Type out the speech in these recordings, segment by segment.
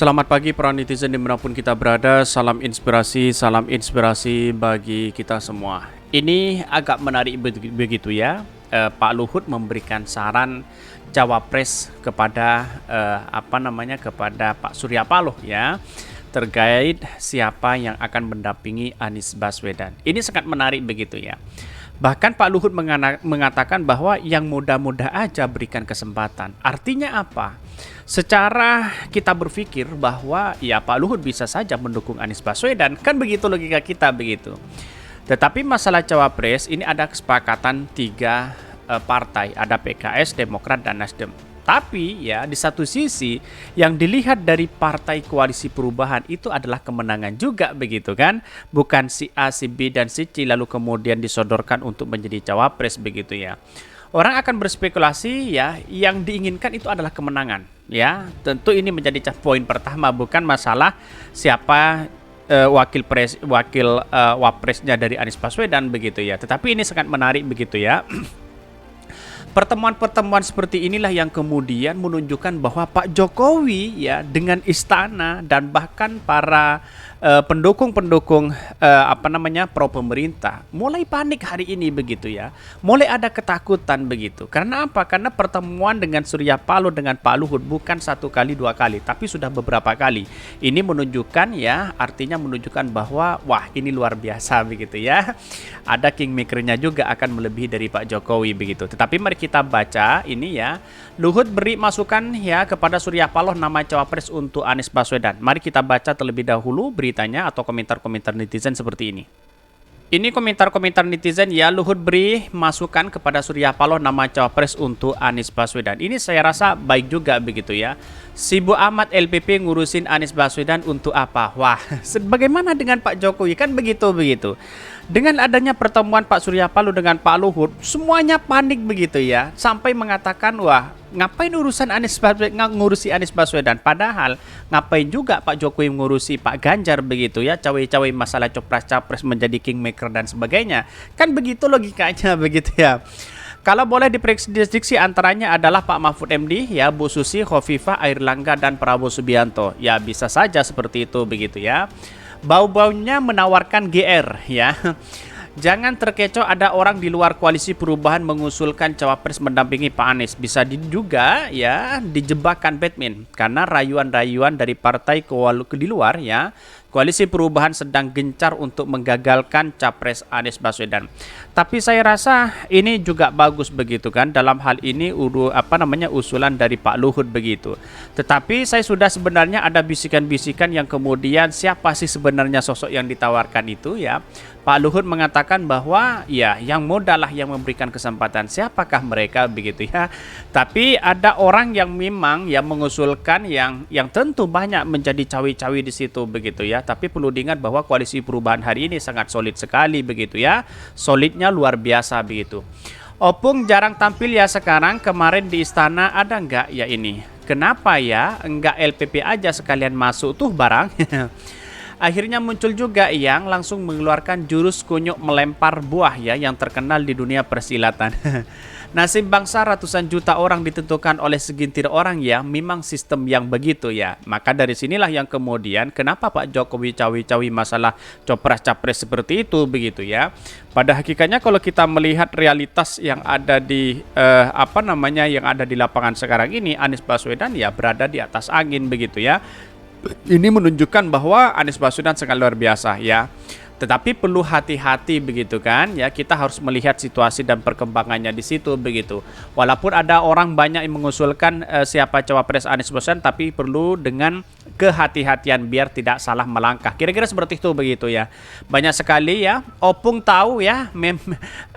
Selamat pagi para netizen dimanapun kita berada. Salam inspirasi bagi kita semua. Ini agak menarik begitu ya. Pak Luhut memberikan saran cawapres kepada kepada Pak Surya Paloh ya, terkait siapa yang akan mendampingi Anies Baswedan. Ini sangat menarik begitu ya. Bahkan Pak Luhut mengatakan bahwa yang muda-muda aja berikan kesempatan. Artinya apa? Secara kita berpikir bahwa ya Pak Luhut bisa saja mendukung Anies Baswedan. Kan begitu logika kita begitu. Tetapi masalah cawapres ini ada kesepakatan tiga partai. Ada PKS, Demokrat, dan Nasdem. Tapi ya di satu sisi yang dilihat dari partai koalisi perubahan itu adalah kemenangan juga begitu kan. Bukan si A, si B, dan si C lalu kemudian disodorkan untuk menjadi cawapres begitu ya. Orang akan berspekulasi ya yang diinginkan itu adalah kemenangan ya. Tentu ini menjadi poin pertama, bukan masalah siapa wapresnya dari Anies Baswedan begitu ya. Tetapi ini sangat menarik begitu ya. Pertemuan-pertemuan seperti inilah yang kemudian menunjukkan bahwa Pak Jokowi ya dengan istana dan bahkan para pendukung-pendukung pro pemerintah mulai panik hari ini begitu ya. Mulai ada ketakutan begitu. Karena apa? Karena pertemuan dengan Surya Paloh dengan Pak Luhut bukan satu kali dua kali, tapi sudah beberapa kali. Ini menunjukkan ya, artinya menunjukkan bahwa wah ini luar biasa begitu ya. Ada kingmakernya juga akan melebihi dari Pak Jokowi begitu. Tetapi mari kita baca ini ya. Luhut beri masukan ya kepada Surya Paloh nama cawapres untuk Anies Baswedan. Mari kita baca terlebih dahulu beritanya atau komentar-komentar netizen seperti ini. Ini komentar-komentar netizen ya. Luhut beri masukan kepada Surya Paloh nama cawapres untuk Anies Baswedan. Ini saya rasa baik juga begitu ya. Sibuk amat LPP ngurusin Anies Baswedan untuk apa? Wah, bagaimana dengan Pak Jokowi? Kan begitu. Dengan adanya pertemuan Pak Surya Paloh dengan Pak Luhut, semuanya panik begitu ya. Sampai mengatakan, wah, ngapain urusan ngurusi Anies Baswedan? Padahal ngapain juga Pak Jokowi ngurusi Pak Ganjar begitu ya. Cawe-cawe masalah copras-capres menjadi kingmaker dan sebagainya. Kan begitu logikanya begitu ya. Kalau boleh diprediksi antaranya adalah Pak Mahfud MD, ya, Bu Susi, Khofifah, Airlangga, dan Prabowo Subianto. Ya bisa saja seperti itu begitu ya. Bau-baunya menawarkan GR ya. Jangan terkecoh ada orang di luar koalisi perubahan mengusulkan cawapres mendampingi Pak Anies. Bisa juga ya dijebakkan Batman karena rayuan-rayuan dari partai di luar ya. Koalisi perubahan sedang gencar untuk menggagalkan capres Anies Baswedan. Tapi saya rasa ini juga bagus begitu kan. Dalam hal ini usulan dari Pak Luhut begitu. Tetapi saya sudah sebenarnya ada bisikan-bisikan yang kemudian siapa sih sebenarnya sosok yang ditawarkan itu ya. Pak Luhut mengatakan bahwa ya yang muda lah yang memberikan kesempatan. Siapakah mereka begitu ya. Tapi ada orang yang memang yang mengusulkan yang tentu banyak menjadi cawi-cawi di situ begitu ya. Tapi perlu diingat bahwa koalisi perubahan hari ini sangat solid sekali begitu ya. Solidnya luar biasa begitu. Opung jarang tampil ya sekarang. Kemarin di istana ada enggak ya ini? Kenapa ya enggak LPP aja sekalian masuk tuh barang? Akhirnya muncul juga yang langsung mengeluarkan jurus kunyuk melempar buah ya yang terkenal di dunia persilatan. Nasib bangsa ratusan juta orang ditentukan oleh segintir orang ya, memang sistem yang begitu ya. Maka dari sinilah yang kemudian kenapa Pak Jokowi cawi-cawi masalah copras-capres seperti itu begitu ya. Pada hakikatnya kalau kita melihat realitas yang ada di yang ada di lapangan sekarang ini, Anies Baswedan ya berada di atas angin begitu ya. Ini menunjukkan bahwa Anies Baswedan sangat luar biasa ya. Tetapi perlu hati-hati begitu kan ya, kita harus melihat situasi dan perkembangannya di situ begitu. Walaupun ada orang banyak yang mengusulkan siapa cawapres Anies Baswedan, tapi perlu dengan kehati-hatian biar tidak salah melangkah. Kira-kira seperti itu begitu ya. Banyak sekali ya, Opung tahu ya,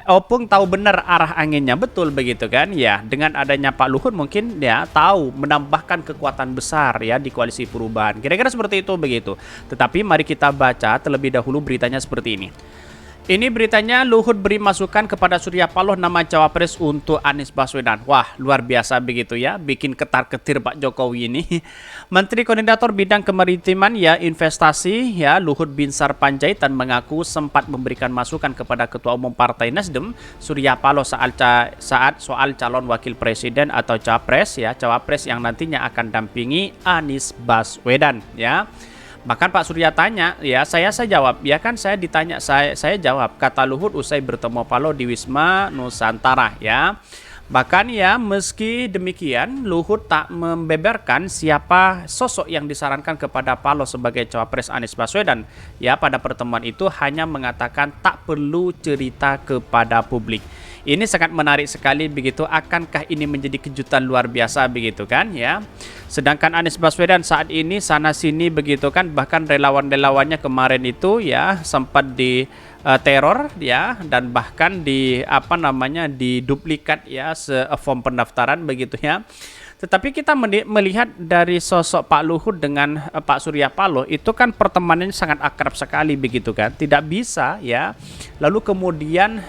Opung tahu benar arah anginnya, betul begitu kan ya. Dengan adanya Pak Luhut mungkin ya tahu menambahkan kekuatan besar ya di koalisi perubahan. Kira-kira seperti itu begitu. Tetapi mari kita baca terlebih dahulu beritanya seperti ini. Ini beritanya Luhut beri masukan kepada Surya Paloh nama cawapres untuk Anies Baswedan. Wah, luar biasa begitu ya, bikin ketar-ketir Pak Jokowi ini. Menteri Koordinator Bidang Kemaritiman ya Investasi ya Luhut Binsar Panjaitan mengaku sempat memberikan masukan kepada Ketua Umum Partai Nasdem Surya Paloh saat soal calon wakil presiden atau cawapres yang nantinya akan dampingi Anies Baswedan ya. Bahkan Pak Surya tanya, ya saya jawab, ya kan saya ditanya, saya jawab, kata Luhut usai bertemu Paloh di Wisma Nusantara ya. Bahkan ya meski demikian Luhut tak membeberkan siapa sosok yang disarankan kepada Paloh sebagai cawapres Anies Baswedan. Ya pada pertemuan itu hanya mengatakan tak perlu cerita kepada publik. Ini sangat menarik sekali begitu. Akankah ini menjadi kejutan luar biasa begitu kan ya? Sedangkan Anies Baswedan saat ini sana sini begitu kan, bahkan relawan-relawannya kemarin itu ya sempat di teror ya, dan bahkan di diduplikat ya form pendaftaran begitu ya. Tetapi kita melihat dari sosok Pak Luhut dengan Pak Surya Paloh itu kan pertemanannya sangat akrab sekali begitu kan. Tidak bisa ya. Lalu kemudian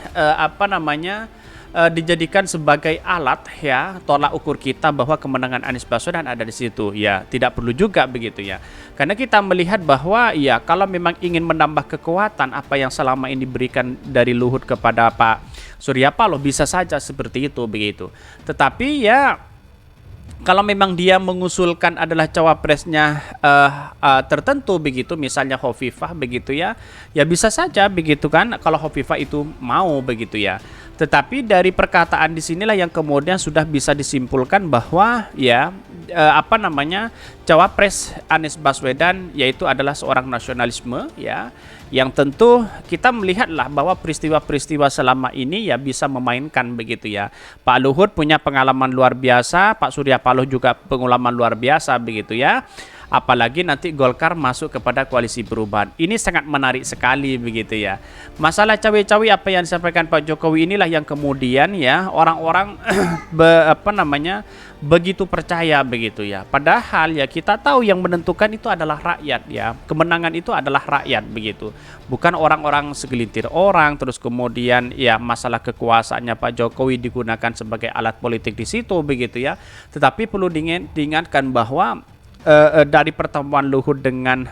dijadikan sebagai alat ya tolak ukur kita bahwa kemenangan Anies Baswedan ada di situ ya, tidak perlu juga begitu ya, karena kita melihat bahwa ya kalau memang ingin menambah kekuatan apa yang selama ini diberikan dari Luhut kepada Pak Surya Paloh bisa saja seperti itu begitu. Tetapi ya kalau memang dia mengusulkan adalah cawapresnya tertentu begitu, misalnya Hovifah begitu ya, ya bisa saja begitu kan kalau Hovifah itu mau begitu ya. Tetapi dari perkataan di sinilah yang kemudian sudah bisa disimpulkan bahwa ya cawapres Anies Baswedan yaitu adalah seorang nasionalisme ya, yang tentu kita melihatlah bahwa peristiwa-peristiwa selama ini ya bisa memainkan begitu ya. Pak Luhut punya pengalaman luar biasa, Pak Surya Paloh juga pengalaman luar biasa begitu ya. Apalagi nanti Golkar masuk kepada koalisi perubahan. Ini sangat menarik sekali begitu ya. Masalah cawe-cawe apa yang disampaikan Pak Jokowi inilah yang kemudian ya orang-orang begitu percaya begitu ya. Padahal ya kita tahu yang menentukan itu adalah rakyat ya. Kemenangan itu adalah rakyat begitu. Bukan orang-orang segelintir orang, terus kemudian ya masalah kekuasaannya Pak Jokowi digunakan sebagai alat politik di situ begitu ya. Tetapi perlu diingatkan bahwa dari pertemuan Luhut dengan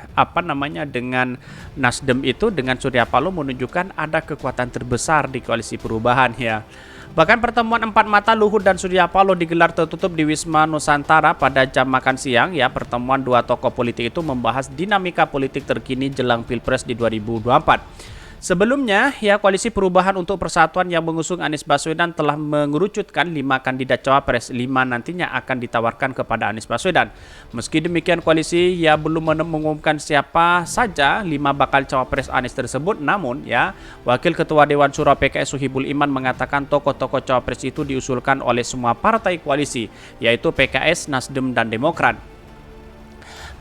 dengan Nasdem itu dengan Surya Paloh menunjukkan ada kekuatan terbesar di koalisi perubahan ya. Bahkan pertemuan empat mata Luhut dan Surya Paloh digelar tertutup di Wisma Nusantara pada jam makan siang ya. Pertemuan dua tokoh politik itu membahas dinamika politik terkini jelang Pilpres di 2024. Sebelumnya, ya Koalisi Perubahan untuk Persatuan yang mengusung Anies Baswedan telah mengerucutkan 5 kandidat cawapres. 5 nantinya akan ditawarkan kepada Anies Baswedan. Meski demikian, koalisi ya belum mengumumkan siapa saja 5 bakal cawapres Anies tersebut. Namun, ya Wakil Ketua Dewan Syuro PKS Sohibul Iman mengatakan tokoh-tokoh cawapres itu diusulkan oleh semua partai koalisi, yaitu PKS, Nasdem, dan Demokrat.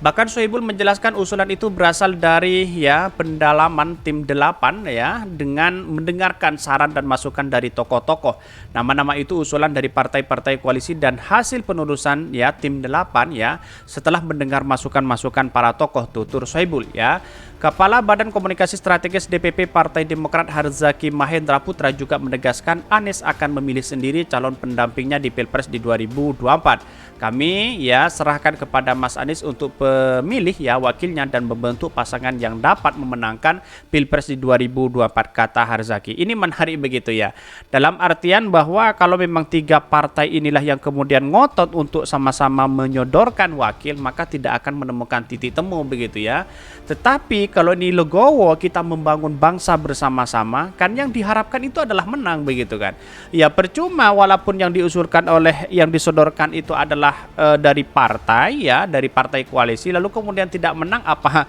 Bahkan Sohibul menjelaskan usulan itu berasal dari ya pendalaman tim 8 ya, dengan mendengarkan saran dan masukan dari tokoh-tokoh. Nama-nama itu usulan dari partai-partai koalisi dan hasil penurusan ya tim 8 ya setelah mendengar masukan-masukan para tokoh, tutur Sohibul ya. Kepala Badan Komunikasi Strategis DPP Partai Demokrat Harzaki Mahendra Putra juga menegaskan Anies akan memilih sendiri calon pendampingnya di Pilpres di 2024. Kami ya serahkan kepada Mas Anies untuk pemilih ya wakilnya dan membentuk pasangan yang dapat memenangkan Pilpres di 2024, kata Harzaki. Ini menarik begitu ya. Dalam artian bahwa kalau memang 3 partai inilah yang kemudian ngotot untuk sama-sama menyodorkan wakil, maka tidak akan menemukan titik temu begitu ya. Tetapi kalau ini legowo kita membangun bangsa bersama-sama, kan yang diharapkan itu adalah menang begitu kan. Ya percuma walaupun yang diusulkan oleh yang disodorkan itu adalah dari partai ya, dari partai koalisi, lalu kemudian tidak menang apa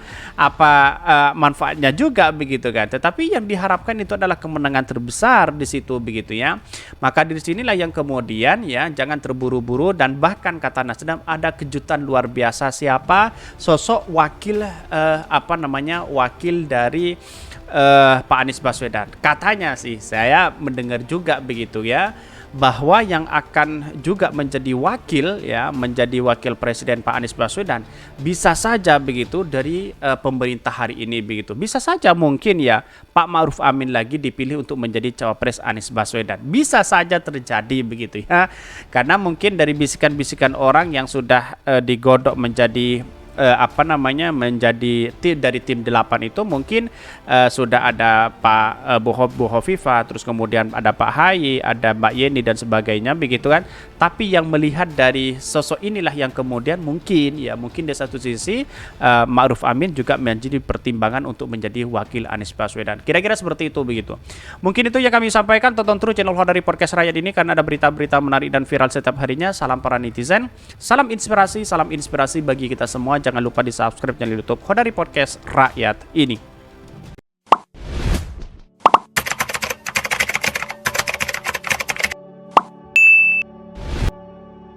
manfaatnya juga begitu kan. Tetapi yang diharapkan itu adalah kemenangan terbesar di situ begitu ya. Maka dari sinilah yang kemudian ya jangan terburu-buru, dan bahkan kata Nasdem ada kejutan luar biasa siapa sosok wakil wakil dari Pak Anies Baswedan. Katanya sih saya mendengar juga begitu ya, bahwa yang akan juga menjadi wakil presiden Pak Anies Baswedan bisa saja begitu dari pemerintah hari ini begitu. Bisa saja mungkin ya Pak Ma'ruf Amin lagi dipilih untuk menjadi cawapres Anies Baswedan. Bisa saja terjadi begitu ya. Karena mungkin dari bisikan-bisikan orang yang sudah digodok menjadi menjadi tim dari tim 8 itu mungkin sudah ada Pak Bu Hovifah, terus kemudian ada Pak Hayi, ada Mbak Yeni dan sebagainya begitu kan. Tapi yang melihat dari sosok inilah yang kemudian mungkin di satu sisi Ma'ruf Amin juga menjadi pertimbangan untuk menjadi wakil Anies Baswedan. Kira-kira seperti itu begitu. Mungkin itu yang kami sampaikan. Tonton terus channel Hodari Podcast Rakyat ini karena ada berita-berita menarik dan viral setiap harinya. Salam para netizen, salam inspirasi bagi kita semua. Jangan lupa di subscribe channel YouTube Hodari Podcast Rakyat ini.